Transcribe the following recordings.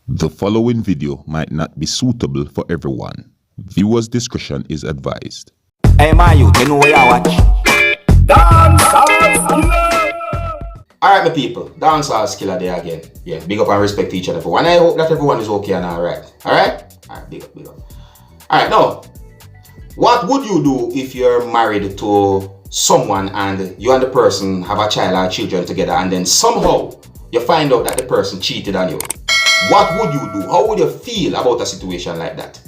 The following video might not be suitable for everyone. Viewers' discretion is advised. Hey, my youth, you know where I watch? Dancehall skilla! Alright, my people, Dancehall skilla there again. Yeah, big up and respect to each other for one. I hope that everyone is okay and alright. Alright? Alright, big up, big up. Alright, now, what would you do if you're married to someone and you and the person have a child or children together and then somehow you find out that the person cheated on you? What would you do? How would you feel about a situation like that?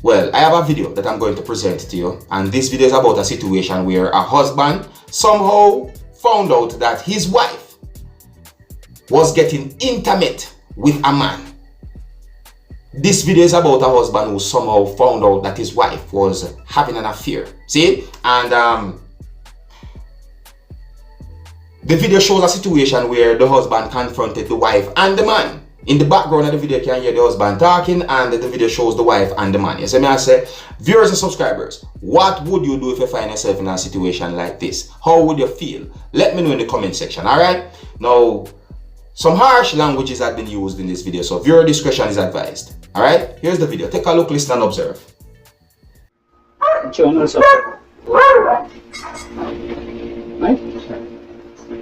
Well, I have a video that I'm going to present to you, and this video is about a situation where a husband somehow found out that his wife was getting intimate with a man. This video is about a husband who somehow found out that his wife was having an affair. See? And the video shows a situation where the husband confronted the wife and the man. In the background of the video, you can hear the husband talking, and the video shows the wife and the man. You see me? I say, viewers and subscribers, what would you do if you find yourself in a situation like this? How would you feel? Let me know in the comment section, alright? Now, some harsh languages have been used in this video, so viewer discretion is advised. Alright? Here's the video. Take a look, listen, and observe. Right?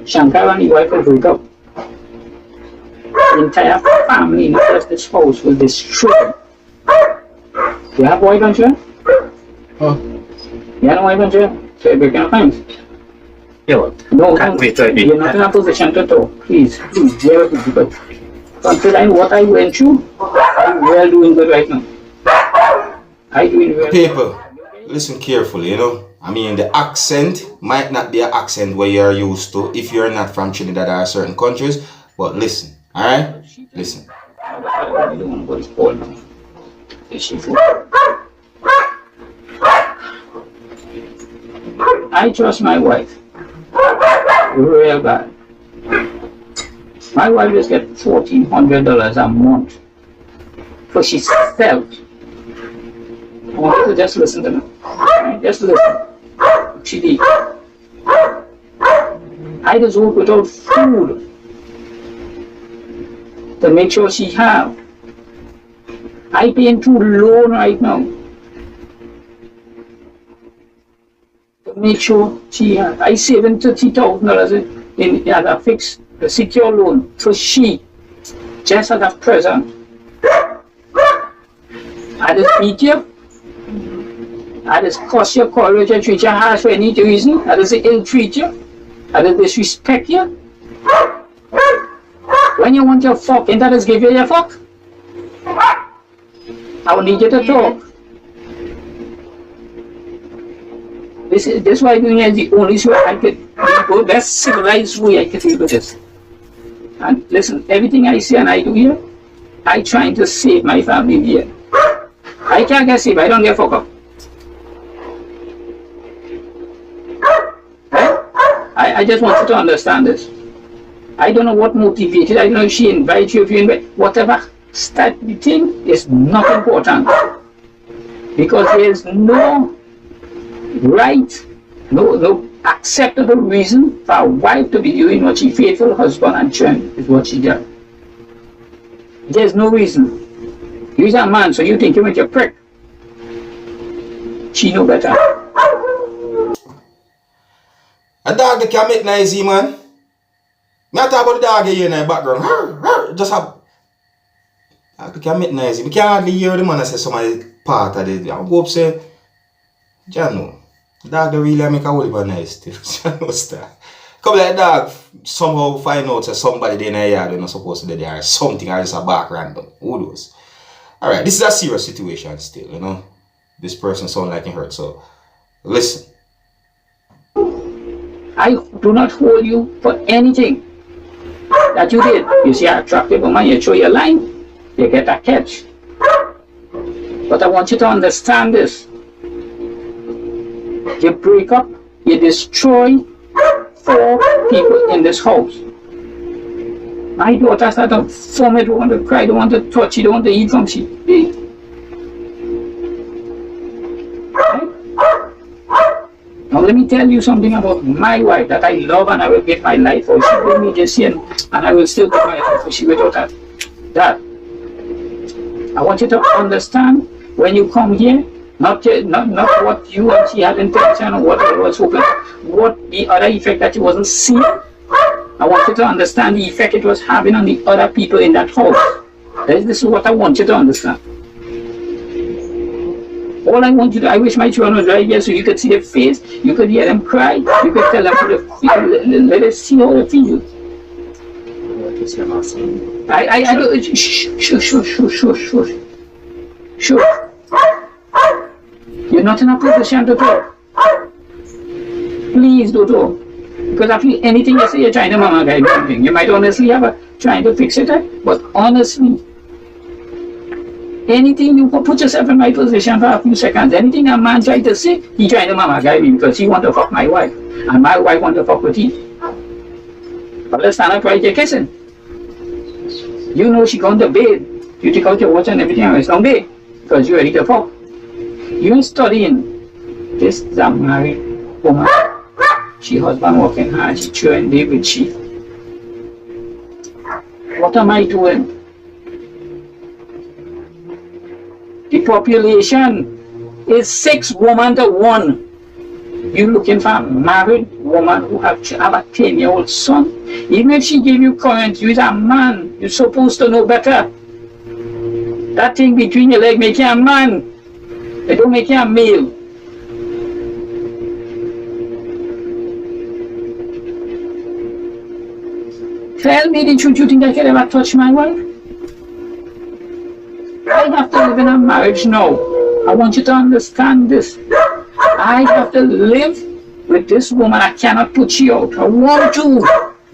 Shankar and his wife will break up. The entire family, not just this house, will destroy. You have wife and children? Oh. You have no wife and children? So you're breaking up things? Yeah, No, can't wait to you're not in a position to talk. Please, bear with me, because considering what I went through, I'm well doing good right now. I'm doing well. People, listen carefully, you know. I mean, the accent might not be an accent where you're used to if you're not from Trinidad or certain countries, but listen, alright? Listen. I trust my wife real bad. My wife just get $1,400 a month for herself. I want you to just listen to me. Just listen. She did. I just work without food to make sure she have. I paying through loan right now to make sure she have. I saving $30,000 in a fixed, a secure loan for she, just as a present. I just beat you. I just cuss your courage and treat you harsh for any reason. I just ill-treat you. I just disrespect you. When you want your fuck, ain't I just give you your fuck? I will need you to talk. This way doing is the only way I could go. That's civilized way I could deal with this. And listen, everything I say and I do here, I trying to save my family here. I can't get saved, I don't get fuck up. I just want you to understand this. I don't know what motivated, I don't know if she invites you, if you invite, whatever, start the thing is not important. Because there is no right, no acceptable reason for a wife to be doing what she faithful husband and children is what she does. There's no reason. You're a man, so you think you make your prick. She know better. A dog that can make noisy, man. Me talk about the dog here in the background. Just have. Dog can make noisy. We can't hardly hear the man say somebody part of the. I go up say, Jano, the dog that really make a whole heap of noise still. Jano star. Come like dog somehow find out that somebody there in the yard is not supposed to be there or something, or just a bark random. Who knows? Alright, this is a serious situation still, you know. This person sound like he hurt, so listen. I do not hold you for anything that you did. You see an attractive woman, you show your line, you get a catch. But I want you to understand this. You break up, you destroy 4 people in this house. My daughter started to vomit, don't want to cry, don't want to touch, she don't want to eat from she. Now let me tell you something about my wife that I love and I will give my life for. She gave me this year and I will still give my life for she without that. that. I want you to understand when you come here, not what you and she had intention or what I was hoping, what the other effect that you wasn't seeing. I want you to understand the effect it was having on the other people in that house. This is what I want you to understand. All I want you to, I wish my children were right here so you could see their face, you could hear them cry, you could tell them how they feel, let us see how they feel. I don't, sure. You're not in a position to talk. Please don't talk. Because I feel anything you say, you're trying to mama guide something. You might honestly have a trying to fix it, but honestly, anything you put yourself in my position for a few seconds, anything a man tries to say, he trying to mama guide me because he want to fuck my wife, and my wife want to fuck with him. But let's stand up right here kissing. You know she gone to bed. You take out your watch and everything else down there because you're ready to fuck. You ain't studying. This is a married woman. She husband working hard, she chewing day with she. What am I doing? The population is 6 women to 1. You looking for a married woman who have a 10-year-old son? Even if she give you current, you're a man. You're supposed to know better. That thing between your legs make you a man. It don't make you a male. Tell me the truth, you think I can ever touch my wife? I have to live in a marriage now. I want you to understand this. I have to live with this woman. I cannot put you out. I want to.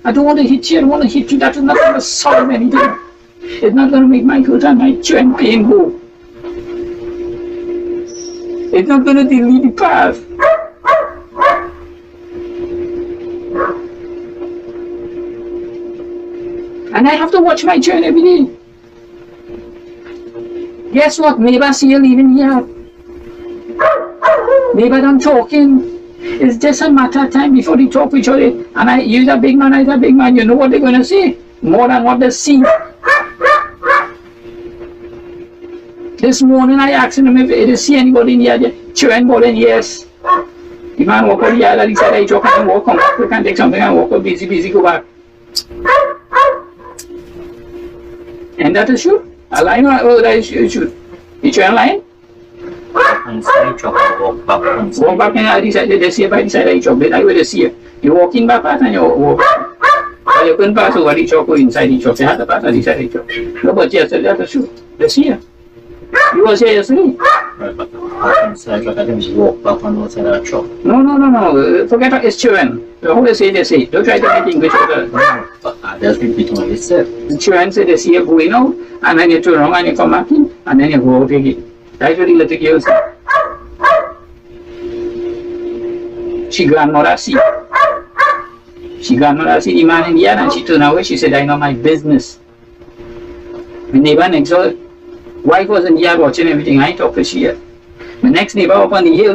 I don't want to hit you. I don't want to hit you. That is not going to solve anything. It's not going to make my hurt and my joint pain go. It's not going to delete the past. And I have to watch my children every day. Guess what? Neighbor see you leaving here. Neighbor done talking. It's just a matter of time before they talk to each other. And you're a big man, I'm a big man. You know what they're going to say. More than what they see. This morning I asked him if they see anybody in here. Children bowling, yes. The man walk out the yard and he said, I talk and walk, come back, we can take something and walk out, busy, go back. And that is true. A line or that is true. You try a line? Walk back and I decided to see by the side of the chocolate. I will see you. You walk in back and you walk. But you couldn't pass over the chocolate inside the chocolate. You had to pass on the side of the chocolate. No, but yesterday that is true. They see you. You was here yesterday. Right, but inside, but I didn't walk back on the side of the chocolate. No. Forget what it's children. How they say. Don't try to make English with her. No, but I just repeat what they said. The children say they see you going out, and then you turn around and you come back in, and then you go out again. That's what the little girl said. She grandmother see. She grandmother see the man in the yard, and she turned away. She said, I know my business. My neighbor next door, wife was in the yard watching everything. I ain't talk to she yet. My next neighbor up on the hill,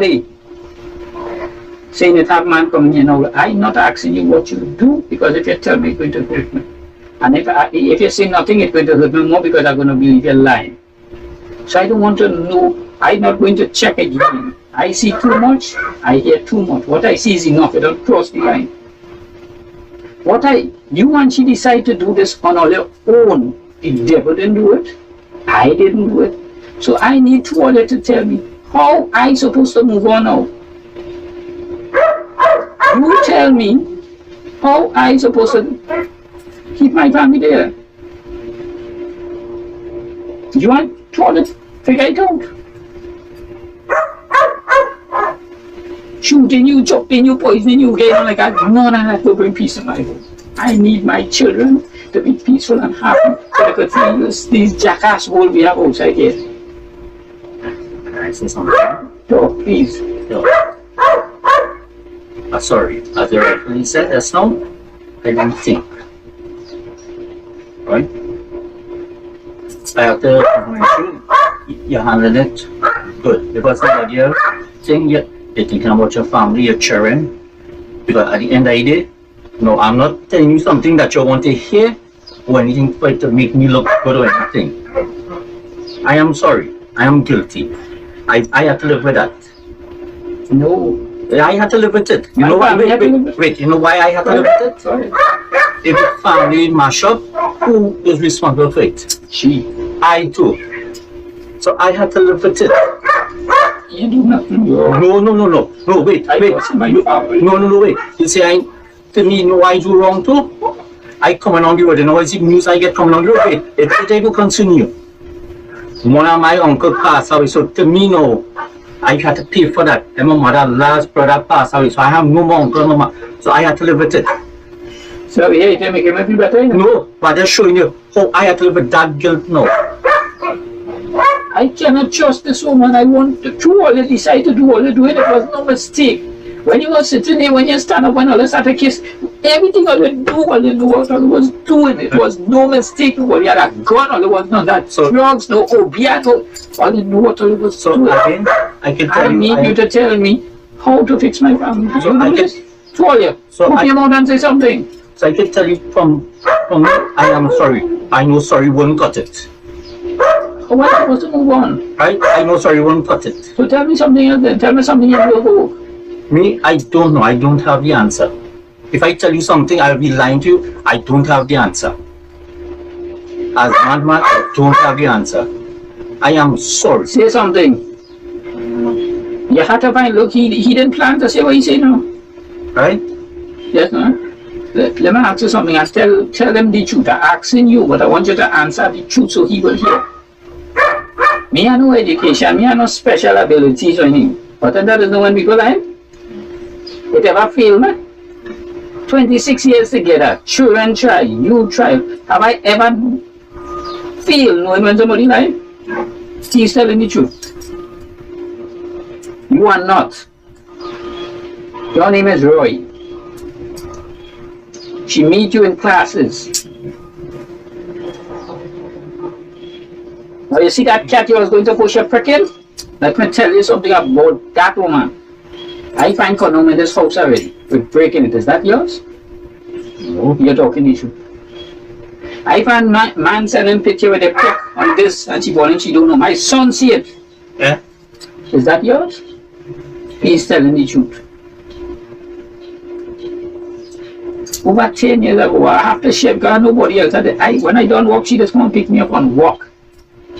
saying that have man coming here now. I'm not asking you what you do, because if you tell me, it's going to hurt me. And if you say nothing, it's going to hurt me more because I'm going to believe you're lying. So I don't want to know. I'm not going to check again. I see too much, I hear too much. What I see is enough. I don't cross the line. You and she decide to do this on your own. The devil didn't do it. I didn't do it. So I need two of you to tell me how I supposed to move on now. You tell me how I supposed to keep my family there. You want to figure it out. Shooting you, chopping you, poisoning you, getting like that. None of that will bring peace in my home. I need my children to be peaceful and happy so they could see these jackass world we have outside here. Can I say something? So, please. No. Sorry, as you rightfully said, that's now, I don't think. Right? After you handled it good, because somebody else saying you're thinking about your family, your children, because at the end of the day, no, I'm not telling you something that you want to hear, or anything for it to make me look good or anything. I am sorry. I am guilty. I had to live with that. No. I had to live with it. You know why? Wait. You know why I had to live with it? Sorry. If the family mash up, who is responsible for it? She. I do. So I had to live with it. You do nothing. No, wait. No, wait. You say to me, no, I do wrong too? I coming on the road, and always the news I get coming on the road. Wait, it will continue. One of my uncle passed away, so to me, no, I had to pay for that. And my mother last brother passed away, so I have no more uncle, no more. So I had to live with it. So yeah, you can make him feel better? No, but just showing you how I had to live with that guilt now. I cannot trust this woman. I want to do all you decide to do all you doing. It was no mistake. When you were sitting there, when you stand up, when all you start to kiss, everything all you do, all you know what all you was doing, it was no mistake. All you had a gun, all you was none that drugs, no opiate, all you knew what all you was doing. Again, I need you to tell me how to fix my family. Do you know this? To all you. Open your mouth and say something. So I can tell you from me, I am sorry. I know sorry won't cut it. How am I supposed to move on? Right? I know sorry won't cut it. So tell me something else then. Tell me something you will. Me, I don't know. I don't have the answer. If I tell you something, I'll be lying to you. I don't have the answer. As madman, I don't have the answer. I am sorry. Say something. You had to find, look, he didn't plan to say what he said now. Right? Yes, no? Let me ask you something. I tell them the truth. I'm asking you, but I want you to answer the truth so he will hear. Me, I no education. Me, I no special abilities or anything. But that doesn't know when we go live. It ever fail me? 26 years together. Children try. You try. Have I ever failed knowing when somebody lied? He's telling the truth. You are not. Your name is Roy. She meet you in classes. Now you see that cat you was going to push a prick in? Let me tell you something about that woman. I find condom in this house already. We're breaking it. Is that yours? No. You're talking the truth. I find man sending picture with a prick on this and she falling, she don't know. My son see it. Yeah. Is that yours? He's telling the truth. Over 10 years ago, I have to shave because nobody else had it. When I don't walk, she just come and pick me up and walk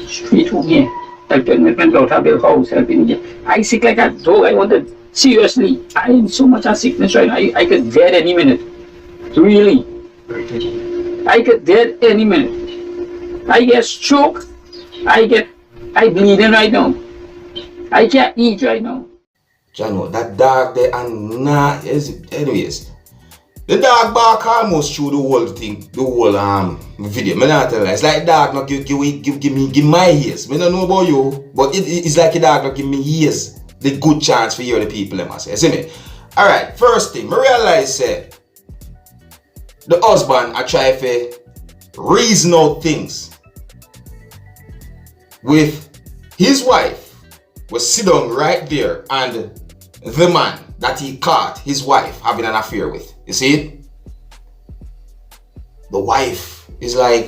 straight home here. Helping with my daughter build house, helping me. I sick like a dog. I wanted, seriously, I in so much of sickness right now. I could dead any minute. Really. I could dead any minute. I get stroke. I bleeding right now. I can't eat right now. Jano, that dog there and anyways. The dog bark almost through the whole thing, the whole video. Me not tell you, it's like dog not give my ears. Me don't know about you, but it's like a dog not give me ears. The good chance for you the people them say. See me? Alright, first thing, I realize the husband I try to reason out things with his wife was sit down right there and the man that he caught his wife having an affair with. You see it? The wife is like,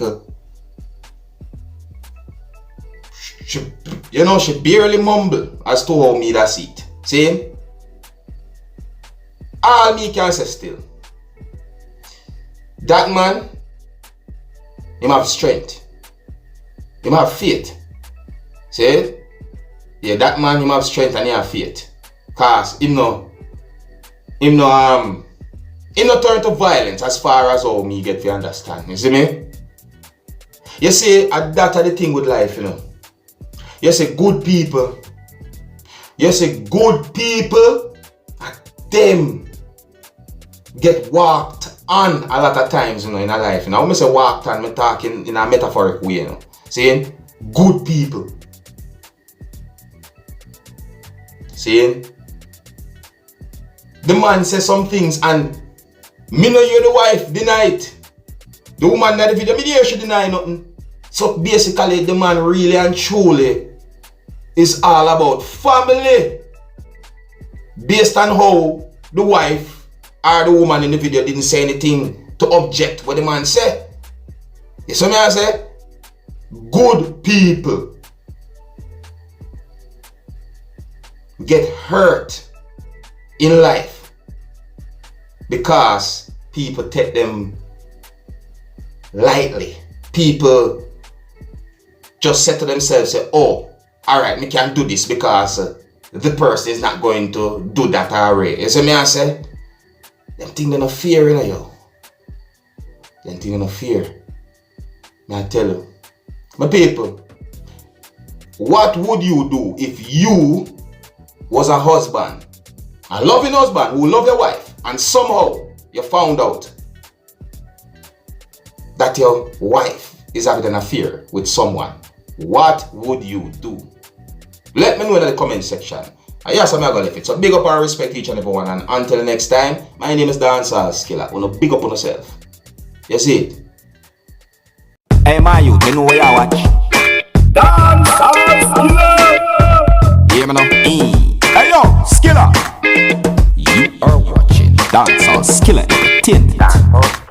she barely mumble as to how me that see it. See? All me can say still. That man, him have strength. Him have faith. See? Yeah, that man, him have strength and he have faith. Cause him no turn to violence as far as how me get to understand. You see me? You see, that's the thing with life, you know. You see good people. Them get walked on a lot of times, you know, in a life. You know, when I say walked on, I'm talking in a metaphoric way, you know. See? Good people. See? The man says some things and me know you the wife deny it. The woman that the video, me there she deny nothing. So basically the man really and truly is all about family. Based on how the wife or the woman in the video didn't say anything to object what the man said. You see me I say? Good people get hurt in life because people take them lightly. People just say to themselves, say, oh, alright, me can do this because the person is not going to do that already. You see me I say? Them things they no fear, you know, yo. Them things they no fear. May I tell you. My people, what would you do if you was a husband, a loving husband who love your wife, and somehow you found out that your wife is having an affair with someone? What would you do? Let me know in the comment section. And yes, I'm gonna leave it. So big up and respect each and every one. And until next time, my name is Dancehall Skilla. Wanna big up on yourself. You see it? Hey, my youth, you know where you watch? Dancehall Skilla! Hear me now? Hey yo, Skilla! You are watching Dancehall Skilla Entertainment.